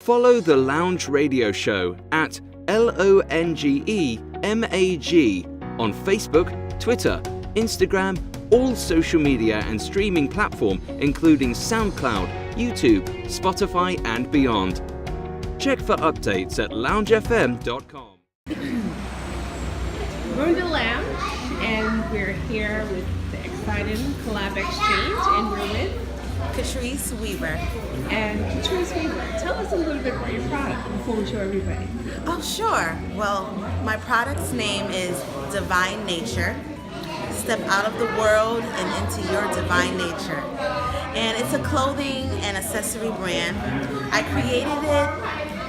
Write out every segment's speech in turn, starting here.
Follow the Lounge Radio Show at LONGEMAG on Facebook, Twitter, Instagram, all social media and streaming platform including SoundCloud, YouTube, Spotify and beyond. Check for updates at loungefm.com. We're in the lounge and we're here with the exciting Collab Exchange and we're with Katrice Weaver. And Katrice Weaver, tell us a little bit about your product before we show everybody. Oh, sure. Well, my product's name is Divine Nature. Step out of the world and into your divine nature. And it's a clothing and accessory brand. I created it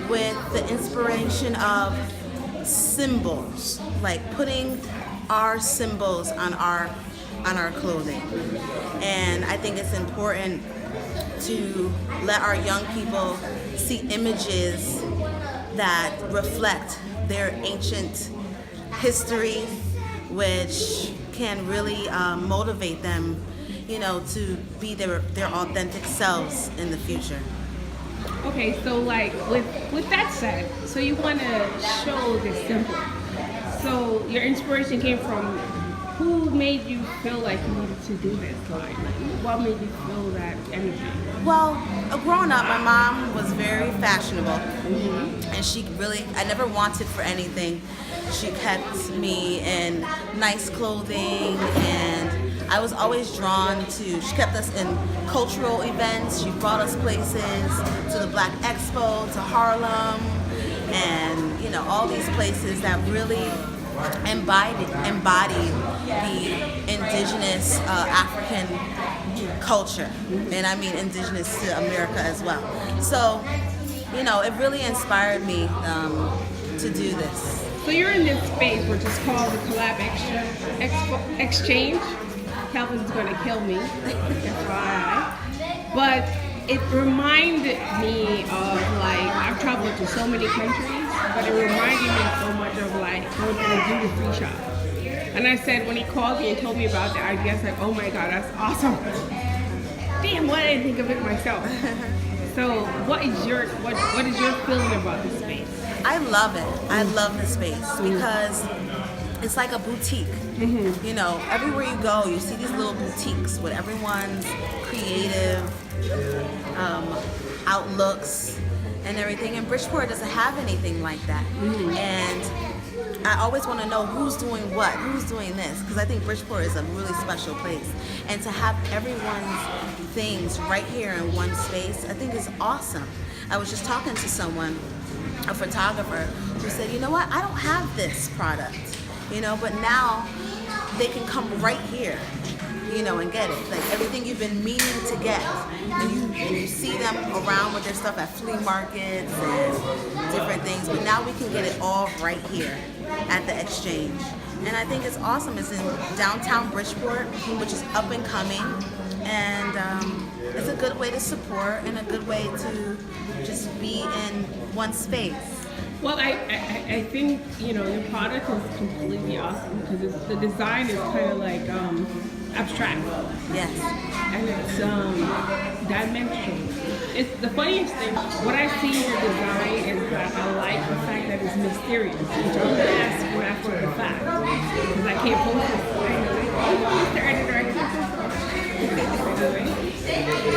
with the inspiration of symbols, like putting our symbols on our clothing. And I think it's important to let our young people see images that reflect their ancient history, which can really motivate them, to be their authentic selves in the future. Okay, so like with that said, so you want to show this symbol. So your inspiration came from who made you feel like you needed to do this line? Like, what made you feel that energy? Well, growing up, my mom was very fashionable, and I never wanted for anything. She kept me in nice clothing, and I was always drawn to, she kept us in cultural events. She brought us places, to the Black Expo, to Harlem, and all these places that really embodied the indigenous African culture, and I mean indigenous to America as well. So, it really inspired me to do this. So you're in this space which is called the Collab Exchange. Calvin's going to kill me, FYI. But it reminded me of I've traveled to so many countries, but it reminded me so much of going to the duty-free shop. And I said, when he called me and told me about the idea, I was like, oh my God, that's awesome. Damn, why didn't I think of it myself? So what is your feeling about this space? I love it. I love the space because it's like a boutique. Everywhere you go, you see these little boutiques with everyone's creative outlooks and everything. And Bridgeport doesn't have anything like that. And I always want to know who's doing what, who's doing this, because I think Bridgeport is a really special place. And to have everyone's things right here in one space, I think is awesome. I was just talking to someone, a photographer, who said, you know what, I don't have this product, but now they can come right here, and get it. Like everything you've been meaning to get. And you see them around with their stuff at flea markets and different things, but now we can get it all right here at the Exchange. And I think it's awesome. It's in downtown Bridgeport, which is up and coming, and it's a good way to support and a good way to just be in one space. Well, I think, your product is completely awesome because the design is kind of like abstract. Yes. And it's dimensional. It's the funniest thing. What I see in your design is that I like the fact that it's mysterious, which I'm going to ask you after the fact because I can't post this. Mr. Editor, I can't post this.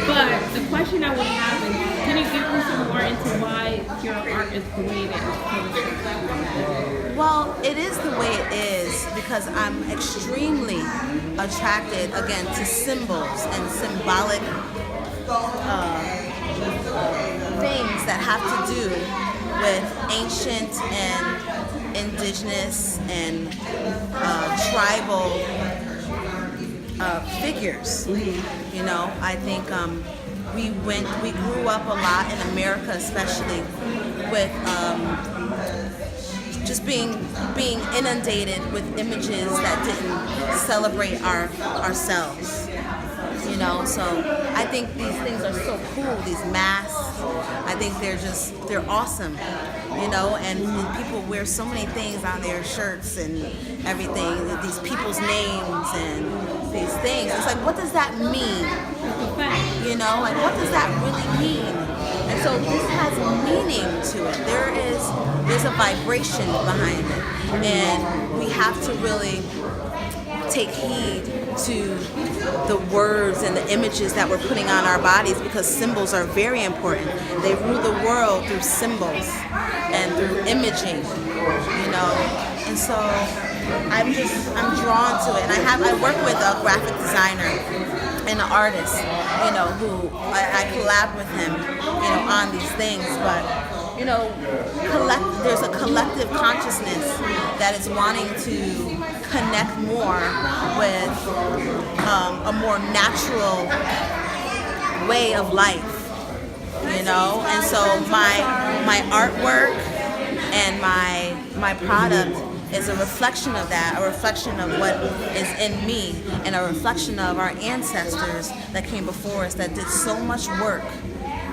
But the question I would have is, can you give me some more into why your art is the way it is? Well, it is the way it is because I'm extremely attracted, again, to symbols and symbolic things that have to do with ancient and indigenous and tribal figures. I think we grew up a lot in America, especially with just being inundated with images that didn't celebrate ourselves. So I think these things are so cool, these masks. I think they're awesome, and people wear so many things on their shirts and everything, these people's names and these things. It's like, what does that mean? Like, what does that really mean? And So this has meaning to it. There's a vibration behind it, and we have to really take heed to the words and the images that we're putting on our bodies, because symbols are very important. They rule the world through symbols and through imaging, you know. And so I'm drawn to it. And I work with a graphic designer and an artist, you know, who I collab with him, you know, on these things. But you know, there's a collective consciousness that is wanting to connect more with a more natural way of life, you know. And so my artwork and my product is a reflection of that, a reflection of what is in me, and a reflection of our ancestors that came before us that did so much work,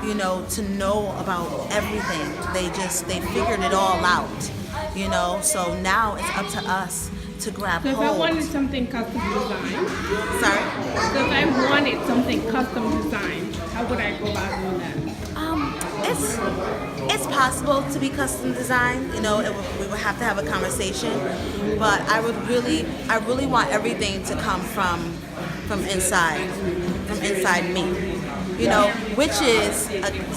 you know, to know about everything. They figured it all out, you know. So now it's up to us to grab So if hold. I wanted something custom designed, Sorry? so if I wanted something custom designed, how would I go about doing that? It's possible to be custom designed. You know, we would have to have a conversation, but I really want everything to come from inside me. You know, which is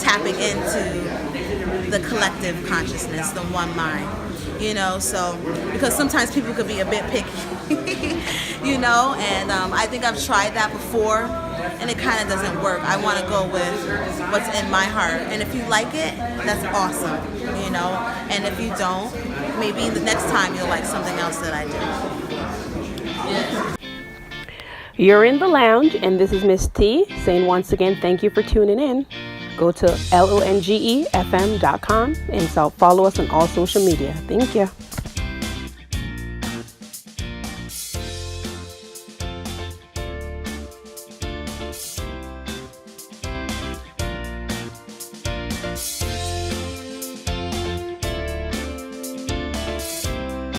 tapping into the collective consciousness, the one mind. You know, so because sometimes people could be a bit picky, you know, and I think I've tried that before, and it kind of doesn't work. I want to go with what's in my heart, and if you like it, that's awesome, you know. And if you don't, maybe the next time you'll like something else that I do. You're in the lounge, and this is Miss T saying once again, thank you for tuning in. Go to longefm.com and follow us on all social media. Thank you.